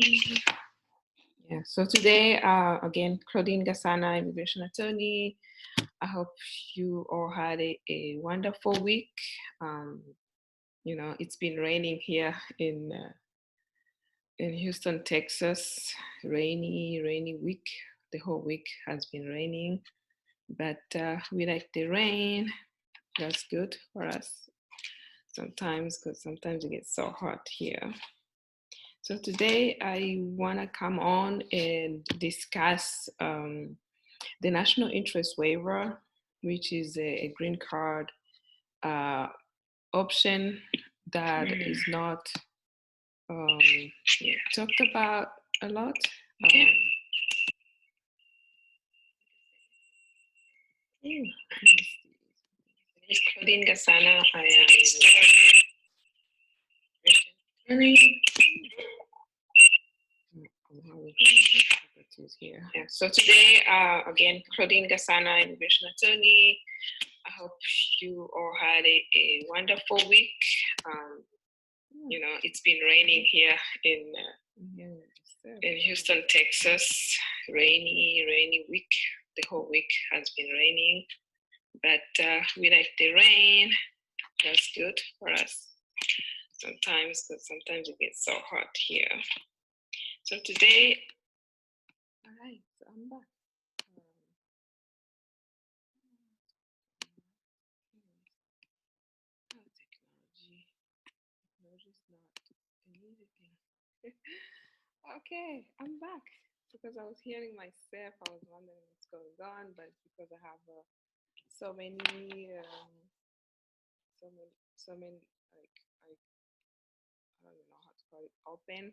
Yeah, so today, again, Claudine Gasana, immigration attorney. I hope you all had a wonderful week. It's been raining here in Houston, Texas. Rainy week. The whole week has been raining, but we like the rain. That's good for us sometimes, because sometimes it gets so hot here. So today I want to come on and discuss the national interest waiver, which is a green card option that is not talked about a lot. It's Claudine Gasana. I am here. Yeah. So today, again, Claudine Gasana, immigration attorney. I hope you all had a wonderful week. It's been raining here in Houston, Texas. Rainy week. The whole week has been raining, but we like the rain. That's good for us sometimes, because sometimes it gets so hot here. So today, all right, so I'm back. Technology is not an easy thing. Okay, I'm back because I was hearing myself. I was wondering what's going on, but because I have so many, like I don't even know how to call it, open.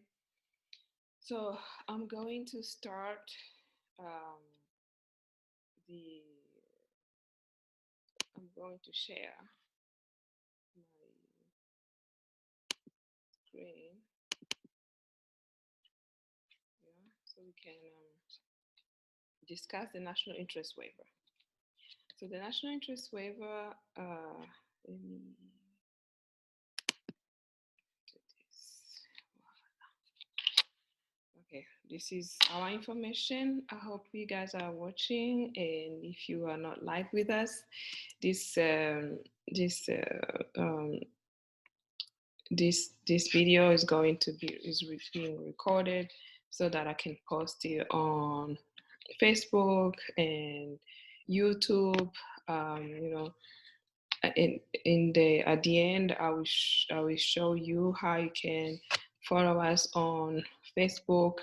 So I'm going to start I'm going to share my screen. Yeah, so we can discuss the national interest waiver. So the national interest waiver, let me do this. Okay, this is our information. I hope you guys are watching, and if you are not live with us, this video is going to be being recorded so that I can post it on Facebook and YouTube. At the end, I will show you how you can follow us on Facebook,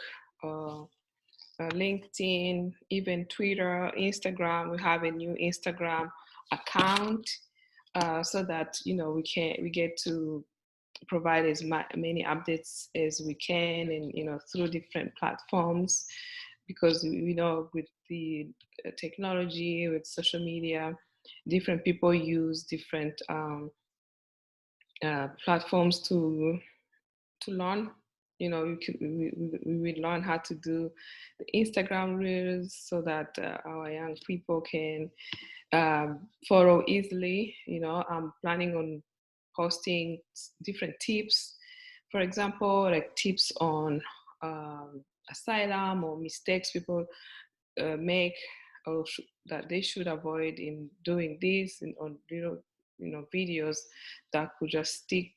LinkedIn, even Twitter, Instagram. We have a new Instagram account, so that we get to provide as many updates as we can, and through different platforms, because we know with the technology, with social media, different people use different platforms to learn. We will learn how to do the Instagram reels so that our young people can follow easily. I'm planning on posting different tips, for example, like tips on asylum or mistakes people make, or that they should avoid in doing this, and on videos that could just stick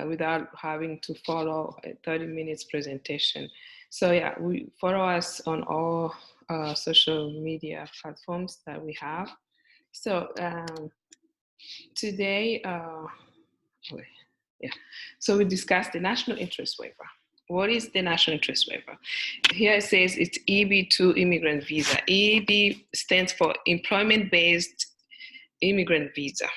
without having to follow a 30 minutes presentation. So yeah, we follow us on all social media platforms that we have. So today, so we discussed the national interest waiver. What is the national interest waiver? Here it says it's EB2 immigrant visa. EB stands for employment-based immigrant visa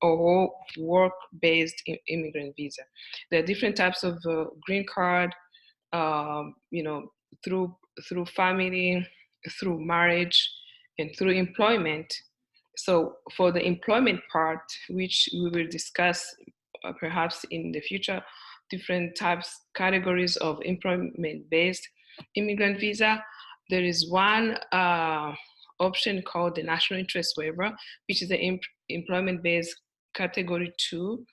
or work-based immigrant visa. There are different types of green card, through family, through marriage, and through employment. So for the employment part, which we will discuss perhaps in the future, different categories of employment-based immigrant visa, there is one option called the national interest waiver, which is the employment-based category 2.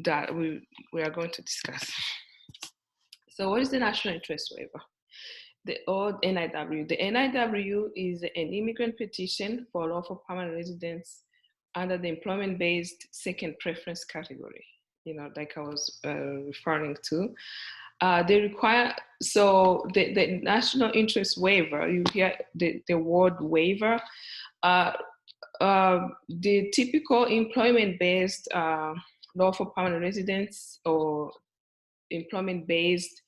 that we are going to discuss. So what is the national interest waiver? The old NIW. The NIW is an immigrant petition for lawful permanent residence under the employment-based second preference category, like I was referring to. They require, so the national interest waiver, you hear the word waiver. The typical employment-based lawful permanent residence or employment-based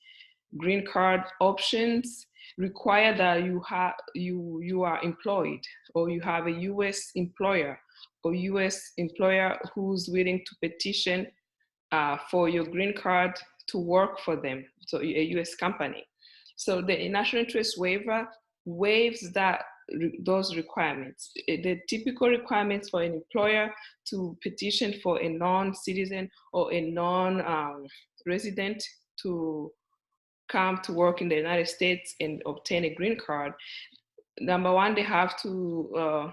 green card options require that you are employed, or you have a U.S. employer or U.S. employer who's willing to petition for your green card to work for them, so a U.S. company. So the national interest waiver waives those requirements. The typical requirements for an employer to petition for a non-citizen or a non-resident to come to work in the United States and obtain a green card. Number one, they have to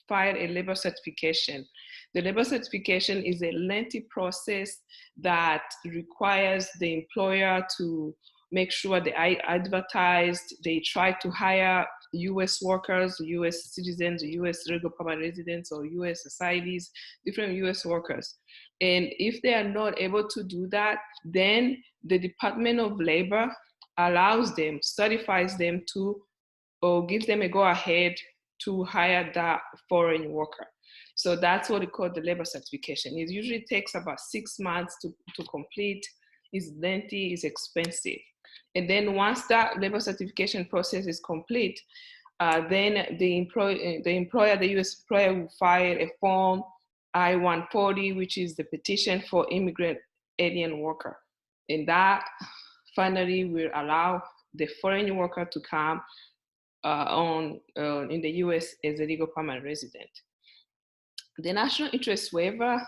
file a labor certification. The labor certification is a lengthy process that requires the employer to make sure they advertised, they try to hire US workers, US citizens, US regular permanent residents, or US asylees, different US workers. And if they are not able to do that, then the Department of Labor allows them, certifies them to, or gives them a go-ahead to hire that foreign worker. So that's what we call the labor certification. It usually takes about 6 months to complete. It's lengthy, it's expensive. And then once that labor certification process is complete, then the employer, the US employer, will file a form I-140, which is the petition for immigrant alien worker. And that finally will allow the foreign worker to come in the US as a legal permanent resident. The national interest waiver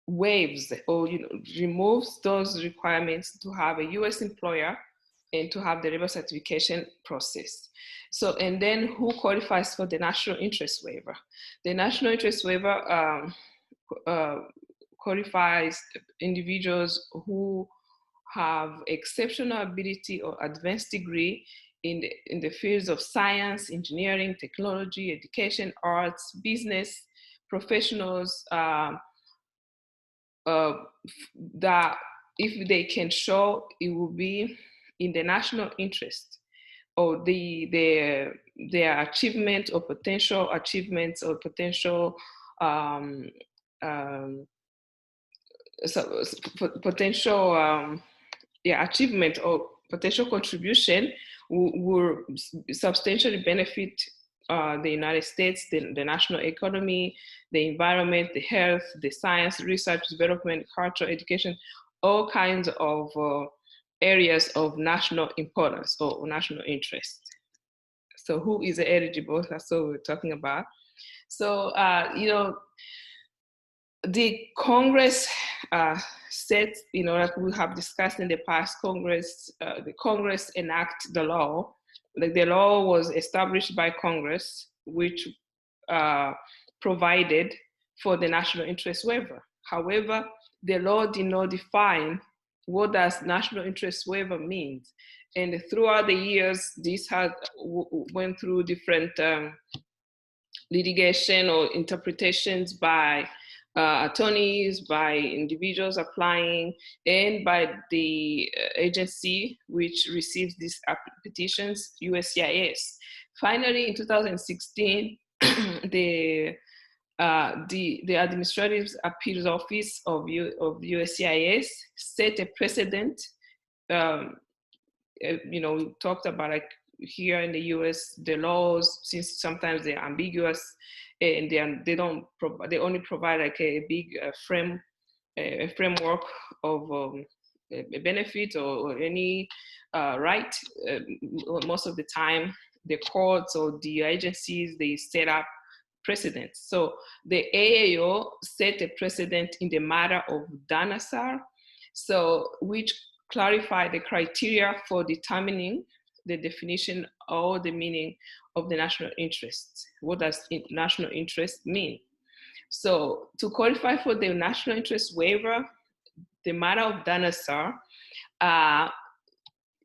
waives or removes those requirements to have a US employer and to have the labor certification process. So, and then who qualifies for the national interest waiver? The national interest waiver qualifies individuals who have exceptional ability or advanced degree in the fields of science, engineering, technology, education, arts, business, professionals, that if they can show it will be in the national interest, or their achievement or potential achievements or potential achievement or potential contribution will substantially benefit the United States, the national economy, the environment, the health, the science, research, development, culture, education, all kinds of areas of national importance or national interest. So who is eligible? That's what we're talking about. So, the Congress set, like we have discussed in the past, the Congress enact the law. Like the law was established by Congress, which provided for the national interest waiver. However, the law did not define what does national interest waiver means. And throughout the years, this went through different litigation or interpretations by attorneys, by individuals applying, and by the agency which receives these petitions, USCIS. Finally, in 2016, the Administrative Appeals Office of USCIS set a precedent. We talked about, like, here in the US, the laws, since sometimes they're ambiguous and they only provide like a big framework of a benefit or any right. Most of the time, the courts or the agencies, they set up precedents. So the AAO set a precedent in the matter of Danasar, so which clarified the criteria for determining the definition or the meaning of the national interest. What does national interest mean? So to qualify for the national interest waiver, the matter of Danaher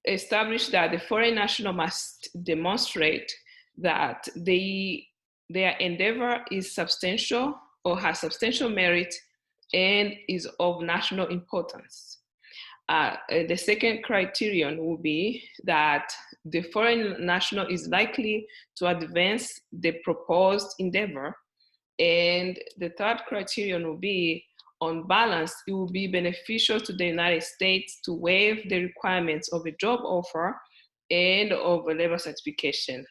established that the foreign national must demonstrate that their endeavor is substantial or has substantial merit and is of national importance. The second criterion will be that the foreign national is likely to advance the proposed endeavor. And the third criterion will be, on balance, it will be beneficial to the United States to waive the requirements of a job offer and of a labor certification,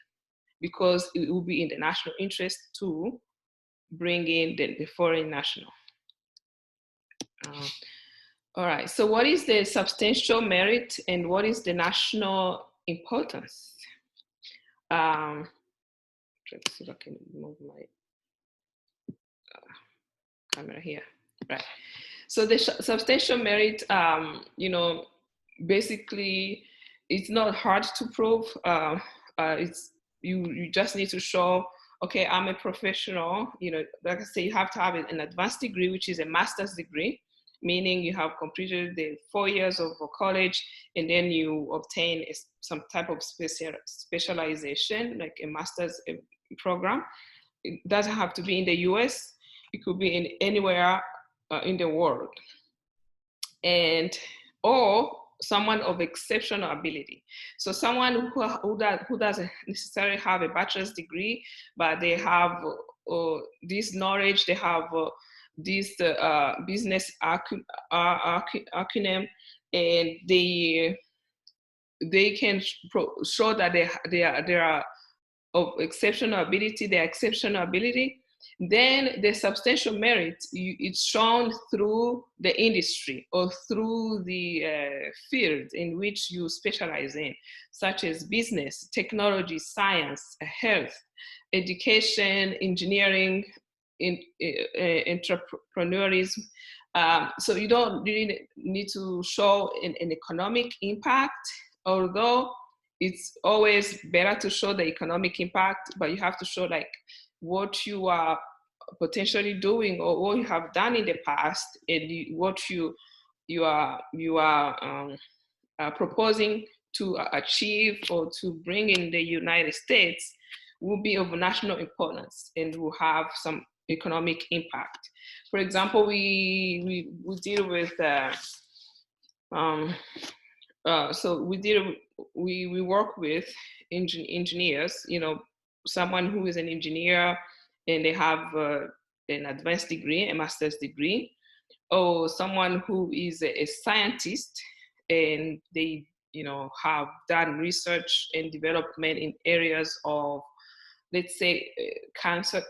because it will be in the national interest to bring in the foreign national. All right, so what is the substantial merit and what is the national importance? Let's see if I can move my camera here. Right. So the substantial merit, basically, it's not hard to prove. It's you just need to show, okay, I'm a professional. Like I say, you have to have an advanced degree, which is a master's degree, meaning you have completed the 4 years of college, and then you obtain some type of specialization, like a master's program. It doesn't have to be in the US. It could be in anywhere in the world. And or someone of exceptional ability. So someone who doesn't necessarily have a bachelor's degree, but they have this knowledge, they have this business acumen, and they can show that they are of exceptional ability, their exceptional ability, then the substantial merit, it's shown through the industry or through the field in which you specialize in, such as business, technology, science, health, education, engineering, entrepreneurism. So you don't really need to show an economic impact, although it's always better to show the economic impact, but you have to show like what you are potentially doing or what you have done in the past, and what you are proposing to achieve or to bring in the United States will be of national importance and will have some economic impact. For example, we deal with we work with engineers, someone who is an engineer and they have an advanced degree, a master's degree, or someone who is a scientist and they have done research and development in areas of, let's say, cancer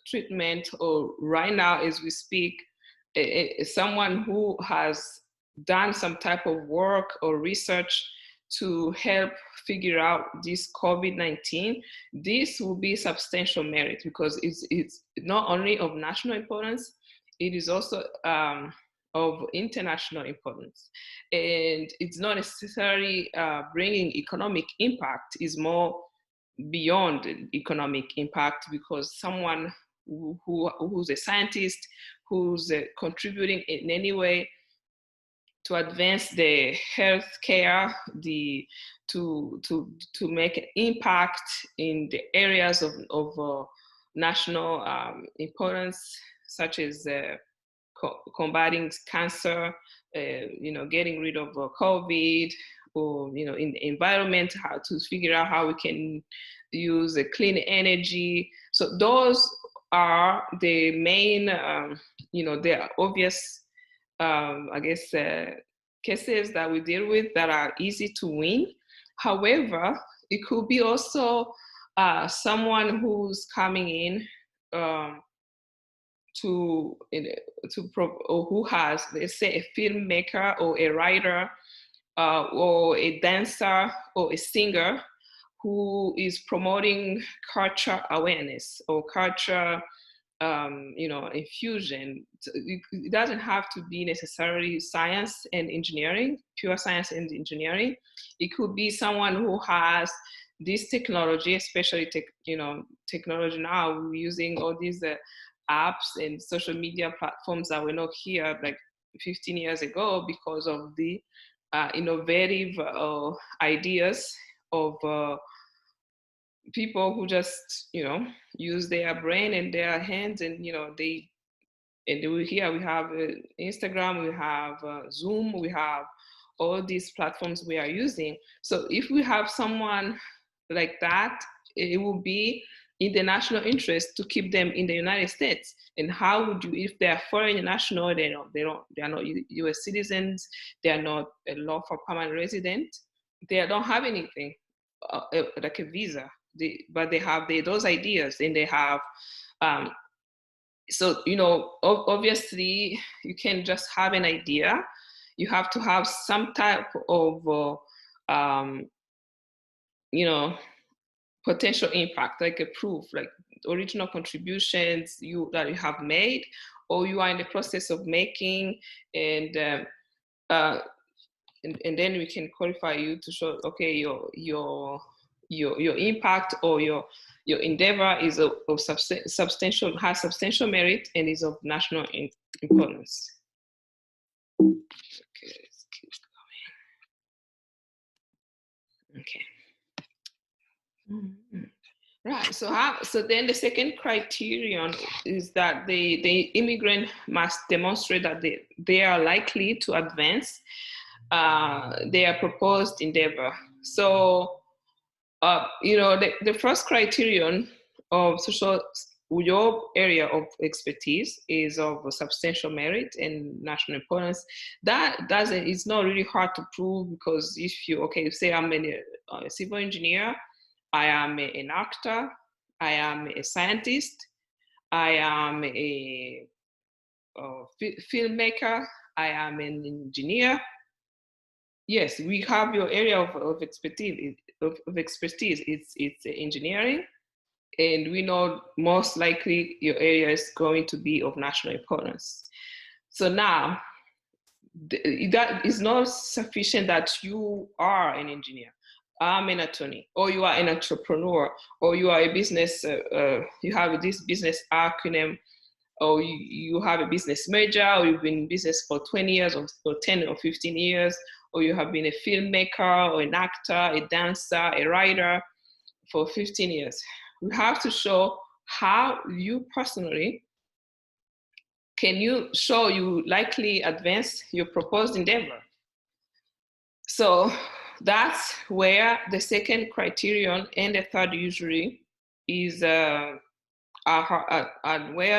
treatment, or right now as we speak, someone who has done some type of work or research to help figure out this COVID-19, this will be substantial merit, because it's not only of national importance, it is also of international importance. And it's not necessarily bringing economic impact, is more beyond economic impact, because someone who's a scientist, who's contributing in any way to advance the healthcare, to make an impact in the areas of national importance, such as combating cancer, getting rid of COVID, or in the environment, how to figure out how we can use a clean energy. So those are the main, the obvious, I guess, cases that we deal with that are easy to win. However, it could be also someone who's coming in or who has, let's say, a filmmaker or a writer or a dancer or a singer who is promoting culture awareness or culture infusion. It doesn't have to be necessarily science and engineering, pure science and engineering. It could be someone who has this technology, especially technology now, we're using all these apps and social media platforms that were not here like 15 years ago because of the innovative ideas of people who just use their brain and their hands, and here we have Instagram, we have Zoom, we have all these platforms we are using. So if we have someone like that, it will be in the national interest to keep them in the United States. And how would you, if they are foreign national, they are not U.S. citizens, they are not a lawful permanent resident, they don't have anything like a visa, but they have those ideas, and they have. So obviously, you can just have an idea. You have to have some type of potential impact, like a proof, like original contributions that you have made, or you are in the process of making, and then we can qualify you to show, okay, your impact or your endeavor is of substantial, has substantial merit, and is of national importance. Okay, let's keep going. Okay. Mm-hmm. Right. So then the second criterion is that the immigrant must demonstrate that they are likely to advance their proposed endeavor. So the first criterion of your area of expertise is of substantial merit and national importance. It's not really hard to prove, because if you say I'm a civil engineer, I am an actor, I am a scientist, I am a filmmaker, I am an engineer. Yes, we have your area of expertise. It's engineering, and we know most likely your area is going to be of national importance. So now, that is not sufficient that you are an engineer, I'm an attorney, or you are an entrepreneur, or you are a business, you have this business acronym, or you have a business major, or you've been in business for 20 years or 10 or 15 years, or you have been a filmmaker or an actor, a dancer, a writer for 15 years. We have to show how you personally can you show you likely advance your proposed endeavor. So that's where the second criterion and the third usually is where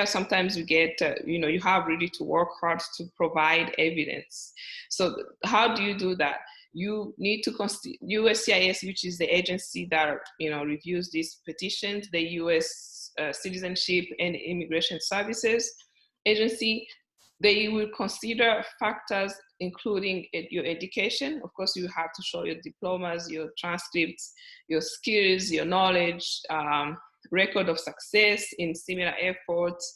sometimes you get, you have really to work hard to provide evidence. So how do you do that? You need to USCIS, which is the agency that reviews these petitions, the U.S. Citizenship and Immigration Services Agency. They will consider factors including your education. Of course, you have to show your diplomas, your transcripts, your skills, your knowledge, record of success in similar efforts.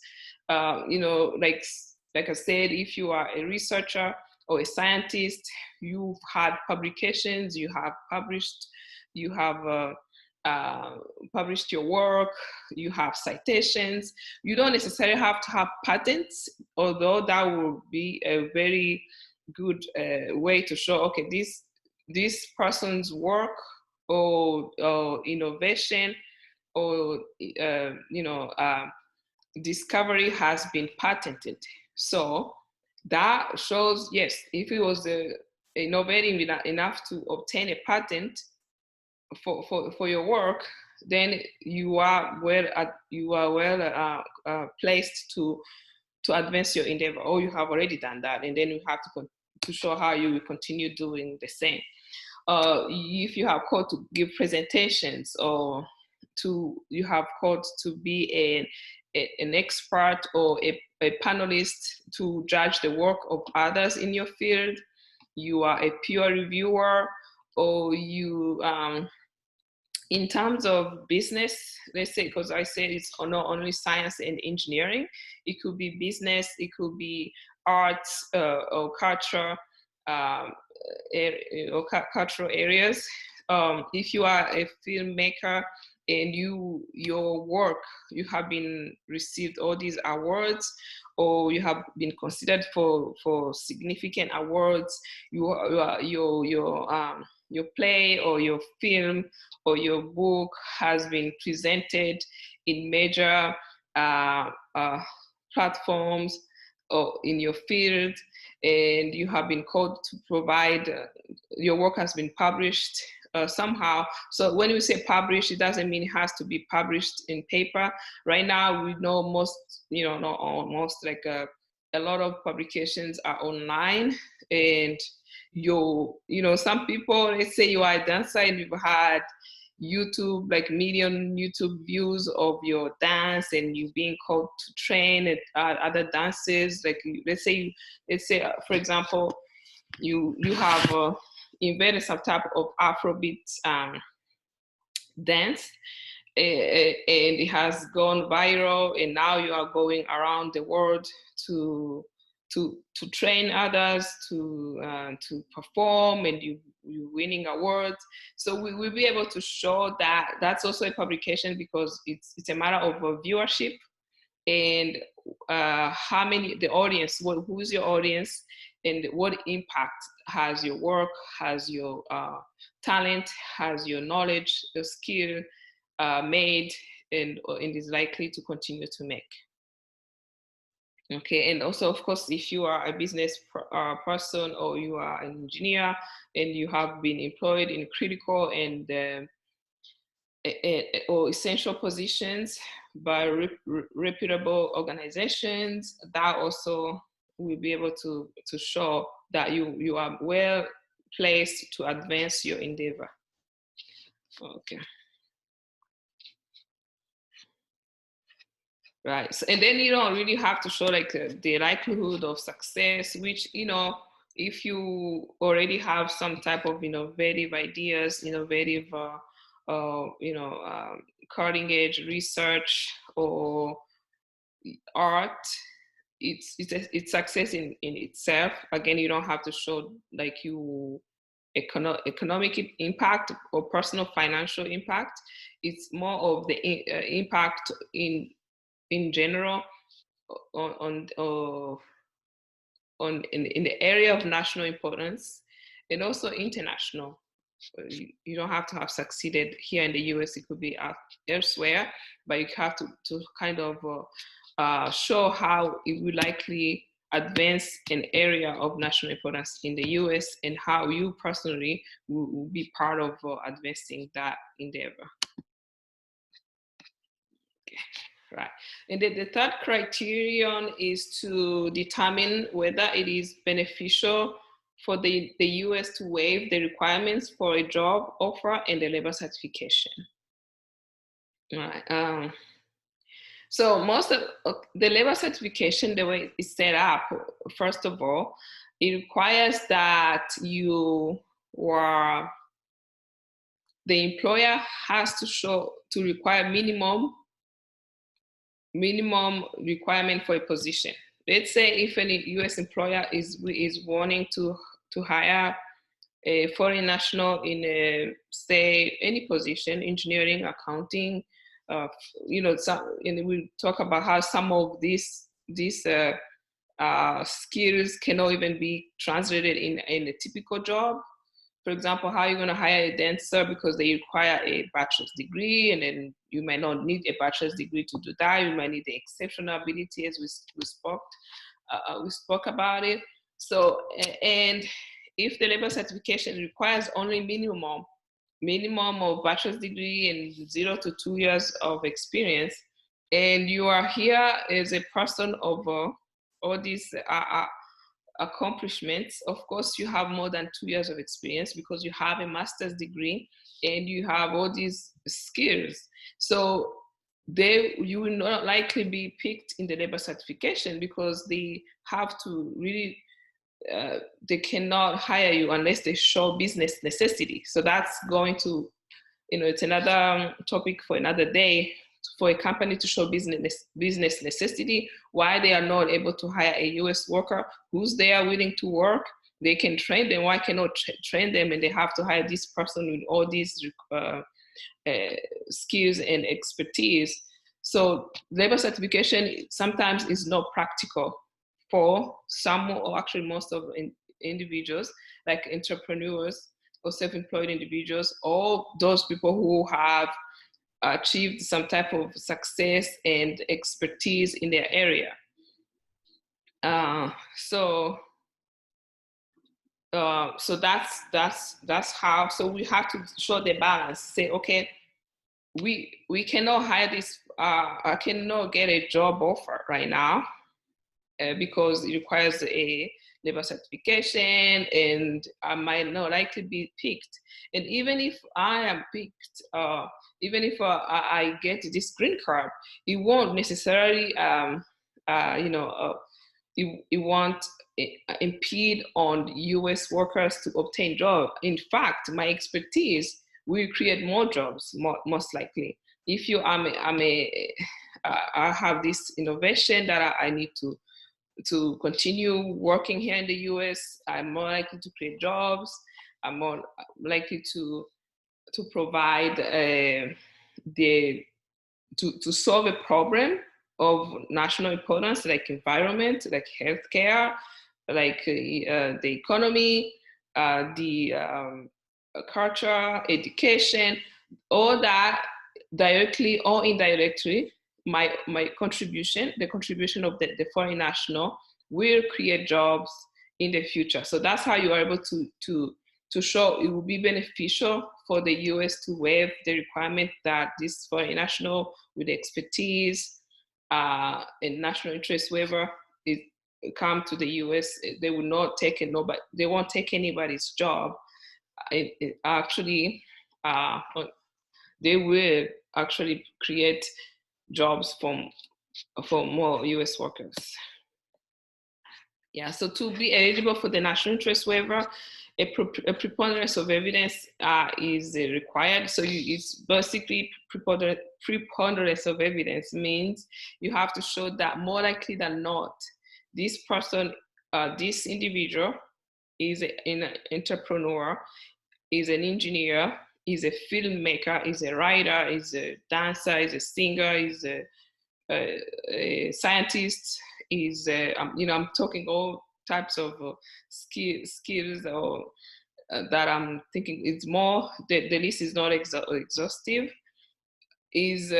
Like I said, if you are a researcher or a scientist, you've had publications, you have published your work, you have citations. You don't necessarily have to have patents, although that will be a very good way to show, okay, this person's work or innovation or discovery has been patented. So that shows, yes, if it was innovative enough to obtain a patent for your work, then you are well placed to advance your endeavor, or you have already done that, and then you have to show how you will continue doing the same. If you have called to give presentations, or you have called to be an expert or a panelist to judge the work of others in your field, you are a peer reviewer, or you in terms of business, let's say, because I said it's not only science and engineering, it could be business, it could be arts or culture, or cultural areas. if you are a filmmaker and your work, you have been received all these awards, or you have been considered for significant awards, your play or your film or your book has been presented in major platforms or in your field, and you have been called to provide, your work has been published somehow. So when we say published, it doesn't mean it has to be published in paper. Right now, we know most, not almost, like a lot of publications are online, and some people, let's say you are a dancer and you've had YouTube, like million YouTube views of your dance, and you being called to train at other dances. Like let's say for example, you have invented some type of Afrobeat dance, and it has gone viral, and now you are going around the world to train others to perform, and you're winning awards. So we will be able to show that that's also a publication, because it's a matter of viewership and how many, the audience, who's your audience, and what impact has your work, has your talent, has your knowledge, your skill made, and is likely to continue to make. Okay, and also, of course, if you are a business person, or you are an engineer and you have been employed in critical and or essential positions by reputable organizations, that also will be able to show that you are well placed to advance your endeavor. Okay. Right. So, and then you don't really have to show like the likelihood of success, which, if you already have some type of innovative ideas, innovative, cutting edge research or art, it's success in itself. Again, you don't have to show like economic impact or personal financial impact. It's more of the impact in general in the area of national importance, and also international. You don't have to have succeeded here in the US, it could be elsewhere, but you have to kind of show how it will likely advance an area of national importance in the US, and how you personally will be part of advancing that endeavor. Okay. Right. And the third criterion is to determine whether it is beneficial for the US to waive the requirements for a job offer and the labor certification. Right. So most of the labor certification, the way it's set up, first of all, it requires that the employer has to require minimum requirement for a position. Let's say if any US employer is wanting to hire a foreign national in say any position, engineering, accounting, and we'll talk about how some of these skills cannot even be translated in a typical job. For example, how are you going to hire a dancer because they require a bachelor's degree, and then you might not need a bachelor's degree to do that. You might need the exceptional ability, as we spoke about it. So, and if the labor certification requires only minimum of bachelor's degree and 0 to 2 years of experience, and you are here as a person of all these accomplishments, of course you have more than 2 years of experience because you have a master's degree and you have all these skills. So you will not likely be picked in the labor certification, because they have to really they cannot hire you unless they show business necessity. So that's going to, it's another topic for another day, for a company to show business necessity, why they are not able to hire a US worker who's there willing to work they can train them. Why cannot train them and they have to hire this person with all these skills and expertise? So labor certification sometimes is not practical for some, or actually most of individuals, like entrepreneurs or self-employed individuals, or those people who have achieved some type of success and expertise in their area. So that's how. So we have to show the balance. Say, okay, we cannot hire this. I cannot get a job offer right now because it requires a labor certification, and I might not likely be picked. And even if I am picked, even if I get this green card, it won't necessarily, it won't impede on US workers to obtain jobs. In fact, my expertise will create more jobs, most likely. If you, I have this innovation that I need to continue working here in the US, I'm more likely to create jobs. I'm more likely to provide to solve a problem of national importance, like environment, like healthcare, like the economy, the culture, education, all that, directly or indirectly, my contribution, the contribution of the foreign national, will create jobs in the future. So that's how you are able to show it will be beneficial for the US to waive the requirement that this foreign national with expertise and national interest waiver is come to the US. They will not take it, nobody, they won't take anybody's job. It actually, they will actually create jobs for more US workers. Yeah, so to be eligible for the national interest waiver, a preponderance of evidence is required. So it's basically preponderance of evidence means you have to show that more likely than not, this person, this individual is an entrepreneur, is an engineer, is a filmmaker, is a writer, is a dancer, is a singer, is a scientist, is I'm talking all types of skills or that I'm thinking it's more, the list is not exhaustive, is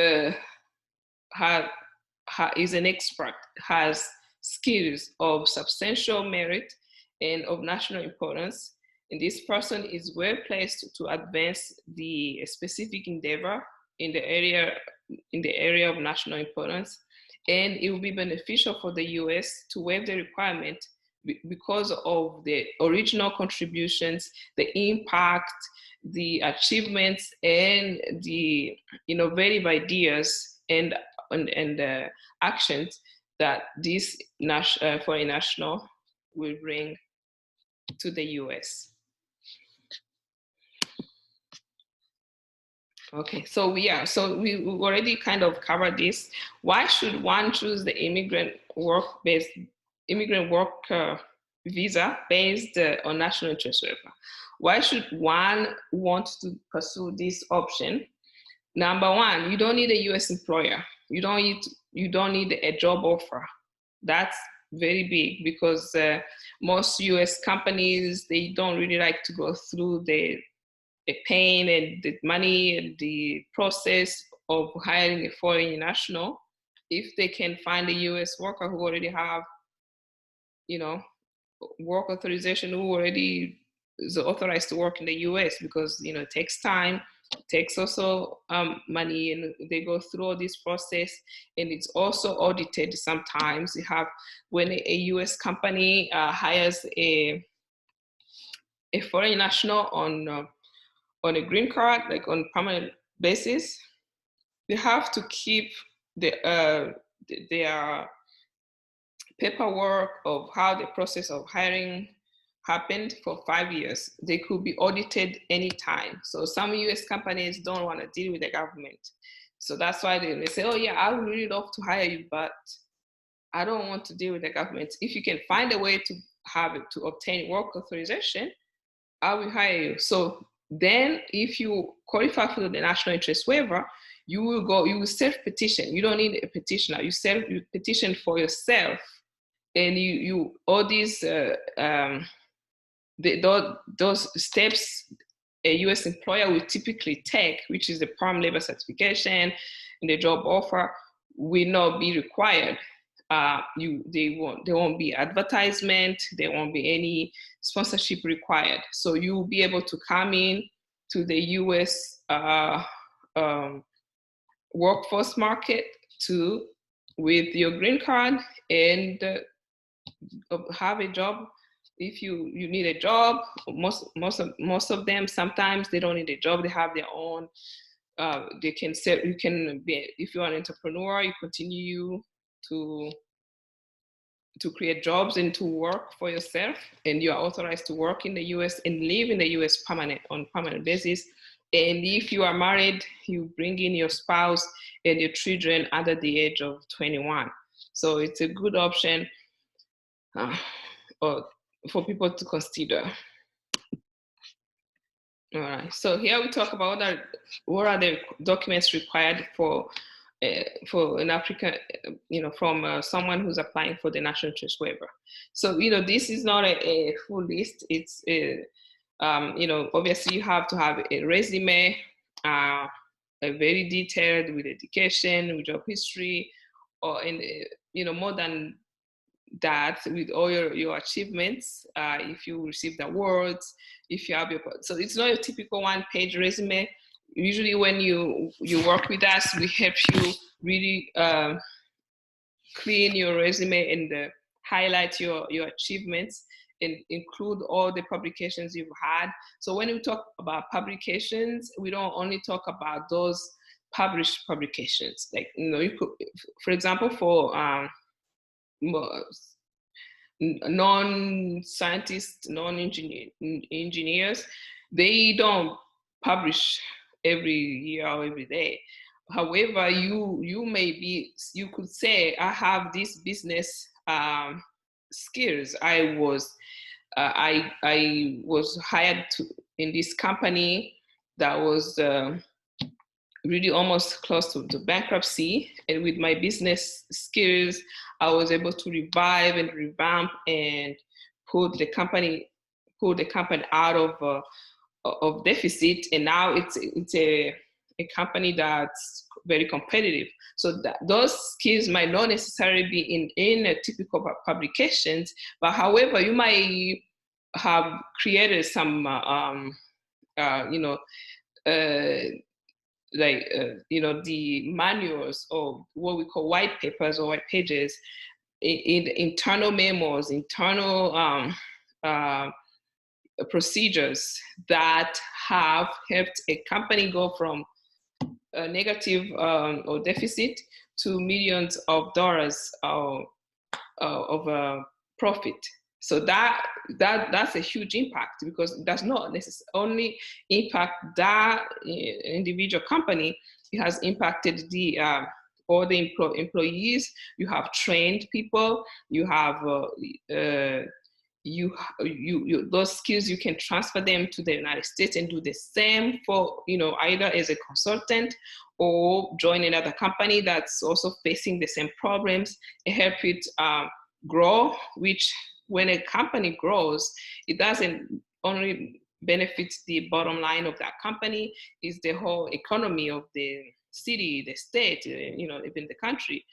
is an expert, has skills of substantial merit and of national importance, and this person is well placed to advance the specific endeavor in the area of national importance, and it will be beneficial for the US to waive the requirement because of the original contributions, the impact, the achievements, and the innovative ideas and actions that this foreign national will bring to the US. Okay, so so we already kind of covered this. Why should one choose the immigrant work visa based on national interest waiver? Why should one want to pursue this option? Number one, you don't need a US employer. You don't need a job offer. That's very big because most US companies, they don't really like to go through the pain and the money and the process of hiring a foreign national. If they can find a US worker who already have, work authorization, who already is authorized to work in the US, because it takes time, takes also money, and they go through all this process, and it's also audited sometimes. You have, when a US company hires a foreign national on a green card, like on permanent basis, they have to keep their paperwork of how the process of hiring happened for 5 years. They could be audited anytime. So some US companies don't want to deal with the government. So that's why they say, oh yeah, I would really love to hire you, but I don't want to deal with the government. If you can find a way to have it to obtain work authorization, I will hire you. So then if you qualify for the national interest waiver, you will self-petition. You don't need a petitioner. You petition for yourself. And all these, those steps a U.S. employer will typically take, which is the farm labor certification and the job offer, will not be required. There won't be advertisement. There won't be any sponsorship required. So you will be able to come in to the U.S. Workforce market with your green card and have a job. If you need a job, most of them, sometimes they don't need a job. They have their own. They can set. You can be, if you're an entrepreneur, you continue to create jobs and to work for yourself, and you are authorized to work in the U.S. and live in the U.S. on permanent basis. And if you are married, you bring in your spouse and your children under the age of 21. So it's a good option for people to consider. All right. So here we talk about what are the documents required for an applicant, from someone who's applying for the national interest waiver. So this is not a full list. It's obviously you have to have a resume, a very detailed with education, with job history, or more than that, with all your achievements, if you received awards, if you have so it's not a typical one-page resume. Usually when you work with us, we help you really clean your resume and highlight your achievements and include all the publications you've had. So when we talk about publications, we don't only talk about those published publications. Like, you could, for example, for non-scientists, non-engineers, they don't publish every year or every day. However, you could say, I have this business skills. I was hired in this company that was really almost close to bankruptcy, and with my business skills, I was able to revive and revamp and pull the company out of deficit, and now it's a company that's very competitive. So those skills might not necessarily be in a typical publications, but however, you might have created some the manuals, or what we call white papers or white pages, in internal memos, internal procedures that have helped a company go from a negative or deficit to millions of dollars of profit. So that's a huge impact, because it does not necessarily only impact that individual company. It has impacted all the employees. You have trained people. You have those skills. You can transfer them to the United States and do the same for either as a consultant or join another company that's also facing the same problems and help it grow. Which, when a company grows, it doesn't only benefit the bottom line of that company, it's the whole economy of the city, the state, even the country.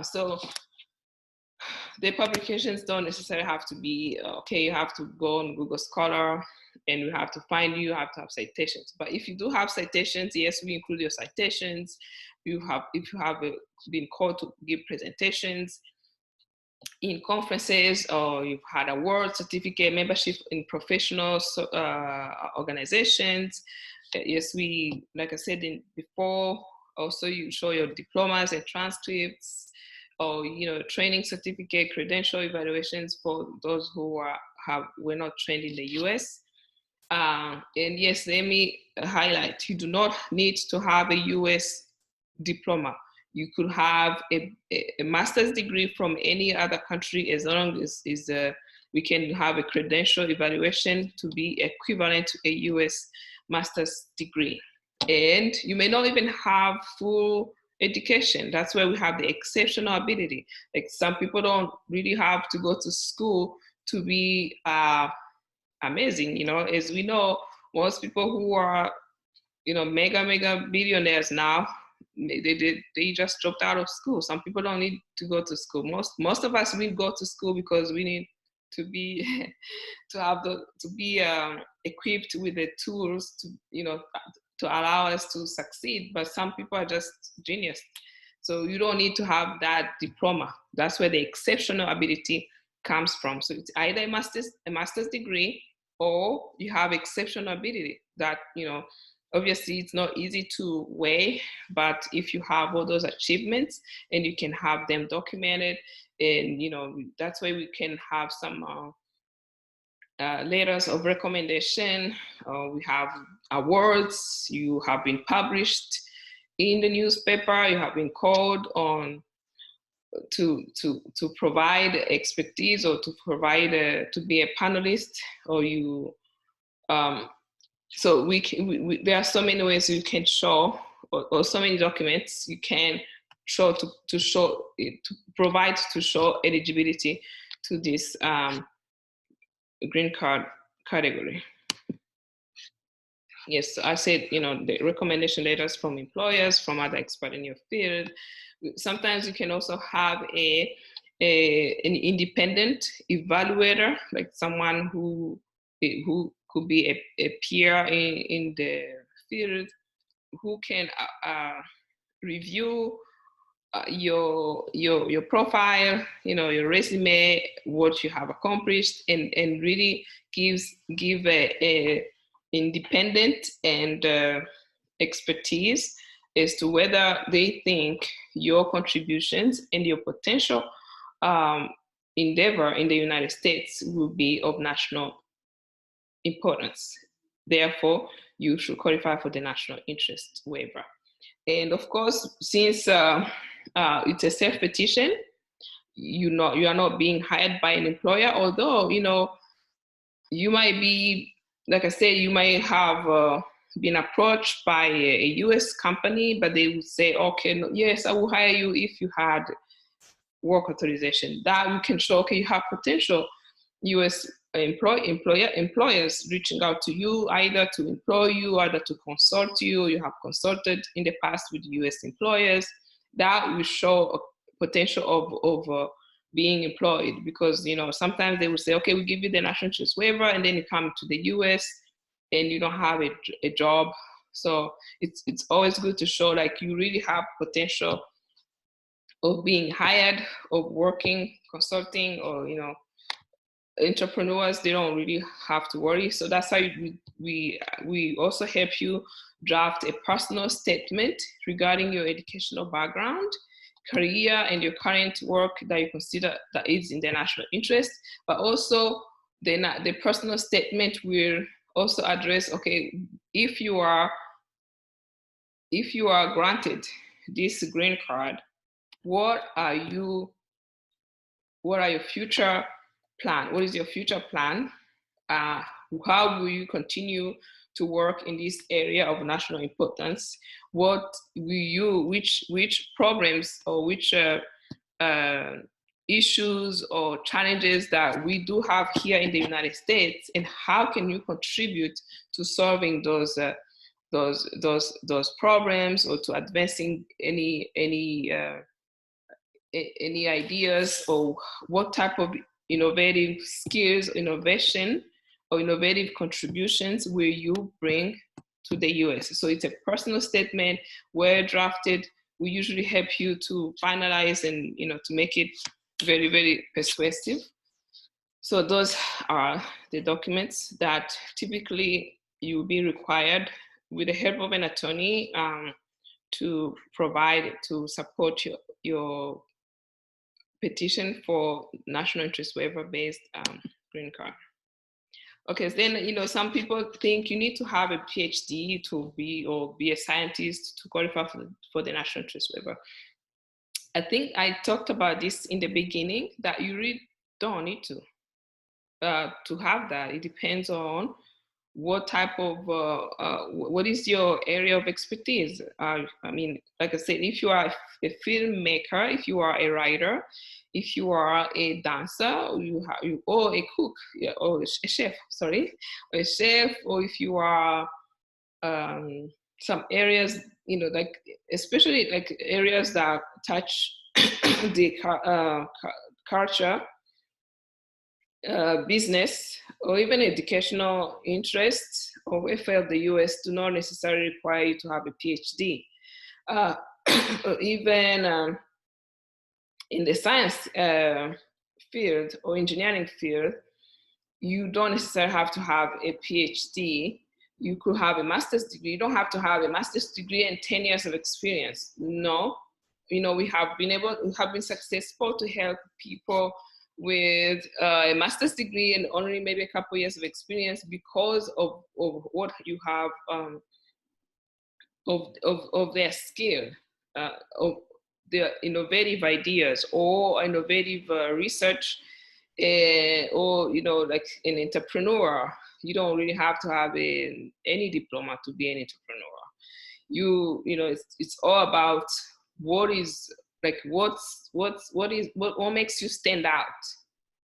So the publications don't necessarily have to be, okay, you have to go on Google Scholar and we have to find you have to have citations. But if you do have citations, yes, we include your citations. If you have been called to give presentations in conferences, or you've had award, certificate, membership in professional organizations. Yes, like I said before, also you show your diplomas and transcripts, or training certificate, credential evaluations for those who were not trained in the US. And yes, let me highlight, you do not need to have a US diploma. You could have a master's degree from any other country, as long as we can have a credential evaluation to be equivalent to a US master's degree. And you may not even have full education. That's where we have the exceptional ability. Like some people don't really have to go to school to be amazing. As we know, most people who are, mega billionaires now, they just dropped out of school. Some people don't need to go to school. Most of us, we go to school because we need to be to be equipped with the tools to allow us to succeed. But some people are just genius, so you don't need to have that diploma. That's where the exceptional ability comes from. So it's either a master's degree, or you have exceptional ability that, obviously it's not easy to weigh, but if you have all those achievements and you can have them documented, and that's why we can have some letters of recommendation. We have awards. You have been published in the newspaper. You have been called on to provide expertise, or to provide to be a panelist, or you. So there are so many ways you can show, or so many documents you can show to provide to show eligibility to this green card category. Yes, so I said, the recommendation letters from employers, from other experts in your field. Sometimes you can also have an independent evaluator, like someone who could be a peer in the field, who can review your profile, your resume, what you have accomplished, and really give a independent and expertise as to whether they think your contributions and your potential endeavor in the United States will be of national importance. Therefore, you should qualify for the national interest waiver. And of course, since it's a self-petition, you are not being hired by an employer, although, you might be, like I said, you might have been approached by a US company, but they would say, okay, no, yes, I will hire you if you had work authorization. That you can show, okay, you have potential US employers reaching out to you, either to employ you, either to consult you. You have consulted in the past with US employers. That will show a potential of being employed, because sometimes they will say, okay, we give you the national interest waiver, and then you come to the US and you don't have a job. So it's always good to show like you really have potential of being hired, of working, consulting, or entrepreneurs, they don't really have to worry. So that's how we also help you draft a personal statement regarding your educational background, career, and your current work that you consider that is in the national interest. But also the personal statement will also address, okay, if you are granted this green card, what are your future plan? What is your future plan? How will you continue to work in this area of national importance? What will you, which problems or which issues or challenges that we do have here in the United States, and how can you contribute to solving those problems, or to advancing any ideas, or what type of innovative skills, innovation, or innovative contributions will you bring to the US? So it's a personal statement, well drafted. We usually help you to finalize and to make it very, very persuasive. So those are the documents that typically you will be required, with the help of an attorney, to provide to support your petition for national interest waiver based green card. Okay, so then some people think you need to have a PhD to be a scientist to qualify for the national interest waiver. I think I talked about this in the beginning, that you really don't need to. to have that. It depends on what type of what is your area of expertise. I mean, like I said, if you are a filmmaker, if you are a writer, if you are a dancer, or a cook, yeah, or a chef, sorry, or a chef, or if you are some areas, like especially like areas that touch the culture, business, or even educational interests or welfare of the US do not necessarily require you to have a PhD. Or even in the science field or engineering field, you don't necessarily have to have a PhD. You could have a master's degree. You don't have to have a master's degree and 10 years of experience. No, we have been successful to help people with a master's degree and only maybe a couple years of experience because of what you have, of their skill, of their innovative ideas or innovative research, or like an entrepreneur. You don't really have to have any diploma to be an entrepreneur. It's all about what is like what makes you stand out,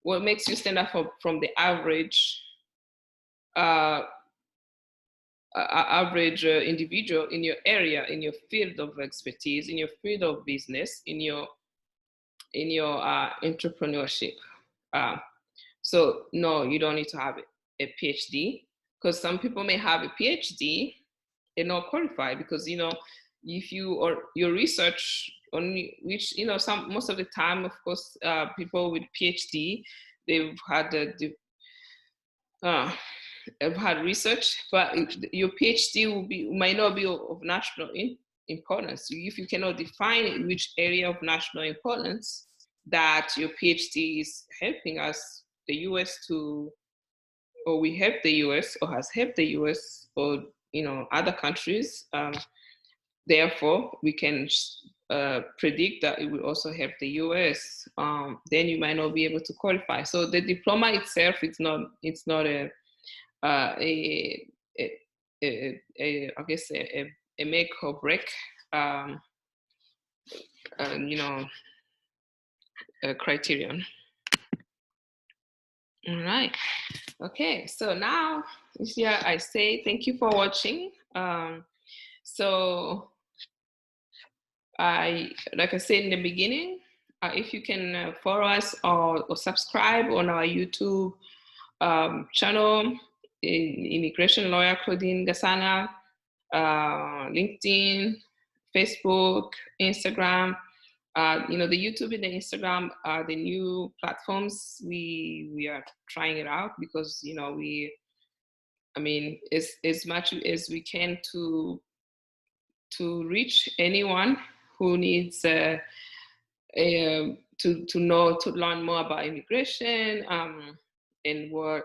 what makes you stand out from the average individual in your area, in your field of expertise, in your field of business, in your entrepreneurship. Uh, so no, you don't need to have a PhD, because some people may have a PhD and not qualified, because if you or your research only, which some most of the time, of course, people with PhD, they've had I've had research, but your PhD might not be of national importance. If you cannot define which area of national importance that your PhD is helping us, the US to, or we help the US, or has helped the US, or other countries. Therefore, we can predict that it will also help the US. Then you might not be able to qualify. So the diploma itself, it's not a a, I guess a make or break, criterion. All right. Okay. So now here I say thank you for watching. So like I said in the beginning, if you can follow us or subscribe on our YouTube channel, Immigration Lawyer Claudine Gasana, LinkedIn, Facebook, Instagram. The YouTube and the Instagram are the new platforms. We are trying it out because as much as we can to reach anyone who needs to learn more about immigration, and what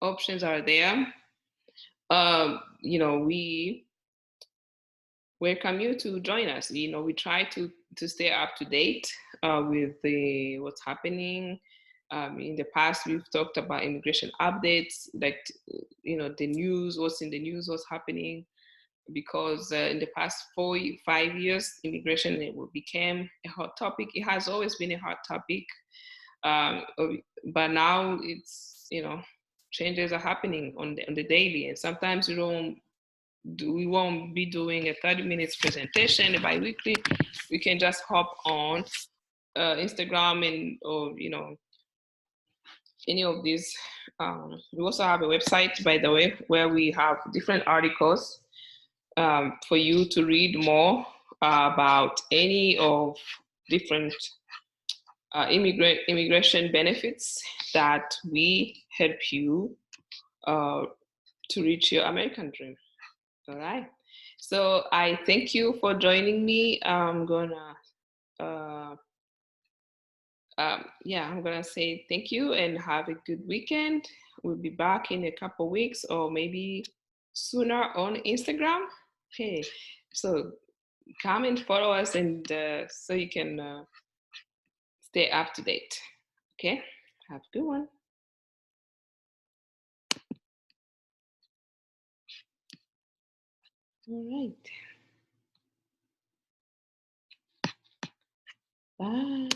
options are there. We welcome you to join us. We try to stay up to date with what's happening. In the past, we've talked about immigration updates, like the news, what's in the news, what's happening. Because in the past 4-5 years, immigration became a hot topic. It has always been a hot topic, but now it's changes are happening on the daily, and sometimes we won't be doing a 30 minutes presentation bi-weekly. We can just hop on Instagram or any of these. We also have a website, by the way, where we have different articles for you to read more about any of different immigration benefits that we help you to reach your American dream. All right. So I thank you for joining me. I'm gonna say thank you and have a good weekend. We'll be back in a couple weeks or maybe sooner on Instagram. Okay, so come and follow us, and so you can stay up to date. Okay, have a good one. All right. Bye.